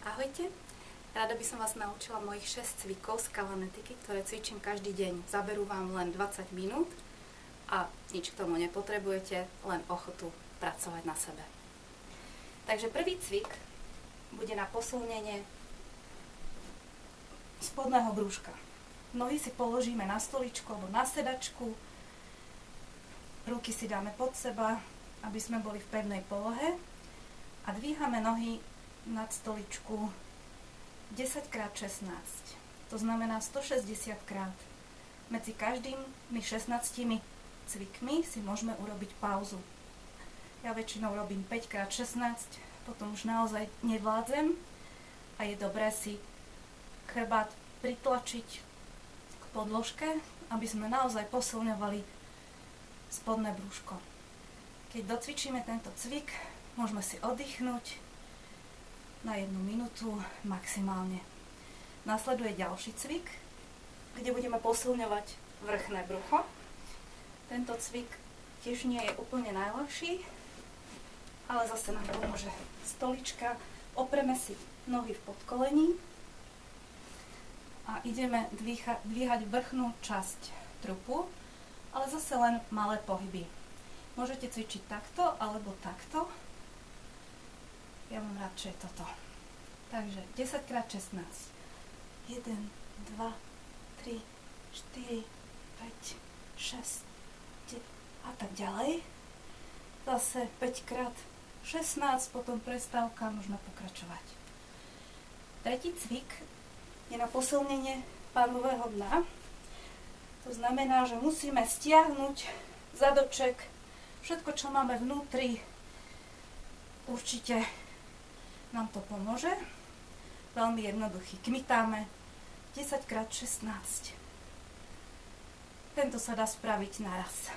Ahojte, rada by som vás naučila mojich 6 cvikov z kalanetiky, ktoré cvičím každý deň. Zaberú vám len 20 minút a nič k tomu nepotrebujete, len ochotu pracovať na sebe. Takže prvý cvik bude na posilnenie spodného brúška. Nohy si položíme na stoličku alebo na sedačku, ruky si dáme pod seba, aby sme boli v pevnej polohe a dvíhame nohy nad stoličku 10x16. To znamená 160 krát. Medzi každými 16 cvikmi si môžeme urobiť pauzu. Ja väčšinou robím 5x16, potom už naozaj nevládzem a je dobré si chrbát pritlačiť k podložke, aby sme naozaj posilňovali spodné brúško. Keď docvičíme tento cvik, môžeme si oddychnúť na 1 minútu maximálne. Nasleduje ďalší cvik, kde budeme posilňovať vrchné brucho. Tento cvik tiež nie je úplne najľahší, ale zase nám pomôže stolička. Opreme si nohy v podkolení a ideme dvíhať vrchnú časť trupu, ale zase len malé pohyby. Môžete cvičiť takto alebo takto. Ja mám radšej toto. Takže 10x16. 1, 2, 3, 4, 5, 6 a tak ďalej. Zase 5x16, potom prestávka, možno pokračovať. Tretí cvik je na posilnenie pánvového dna. To znamená, že musíme stiahnuť zadoček, všetko, čo máme vnútri. Určite nám to pomôže. Veľmi jednoduchý. Kmitáme 10x16. Tento sa dá spraviť naraz.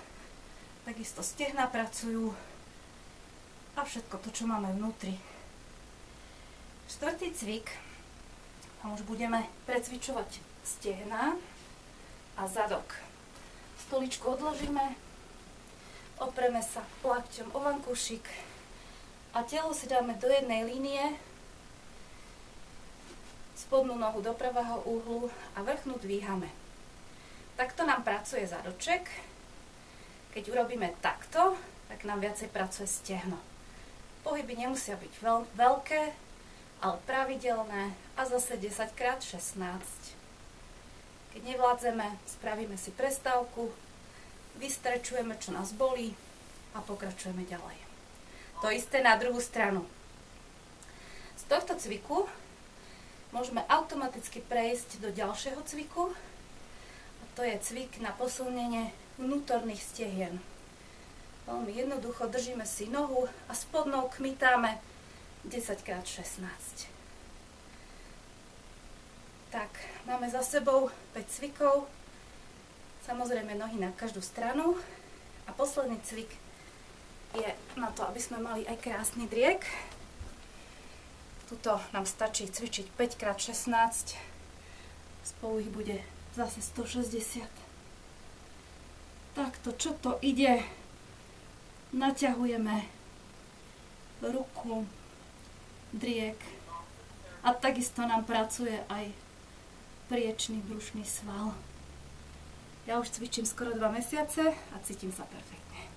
Takisto stehná pracujú a všetko to, čo máme vnútri. Štvrtý cvik. A už budeme precvičovať stehná a zadok. Stoličku odložíme, opreme sa lakťom o vankúšik a telo si dáme do jednej línie, spodnú nohu do pravého úhlu a vrchnú dvíhame. Takto nám pracuje zadoček. Keď urobíme takto, tak nám viacej pracuje stehno. Pohyby nemusia byť veľké, ale pravidelné a zase 10x16. Keď nevládzeme, spravíme si prestávku, vystrečujeme, čo nás bolí a pokračujeme ďalej. To isté na druhú stranu. Z tohto cviku môžeme automaticky prejsť do ďalšieho cviku. A to je cvik na posilnenie vnútorných stehien. Veľmi jednoducho držíme si nohu a spodnou kmitáme 10x16. Tak, máme za sebou 5 cvikov. Samozrejme nohy na každú stranu. A posledný cvik je na to, aby sme mali aj krásny driek. Tuto nám stačí cvičiť 5x16. Spolu ich bude zase 160. Takto, čo to ide? Naťahujeme ruku, driek a takisto nám pracuje aj priečný brušný sval. Ja už cvičím skoro 2 mesiace a cítim sa perfektne.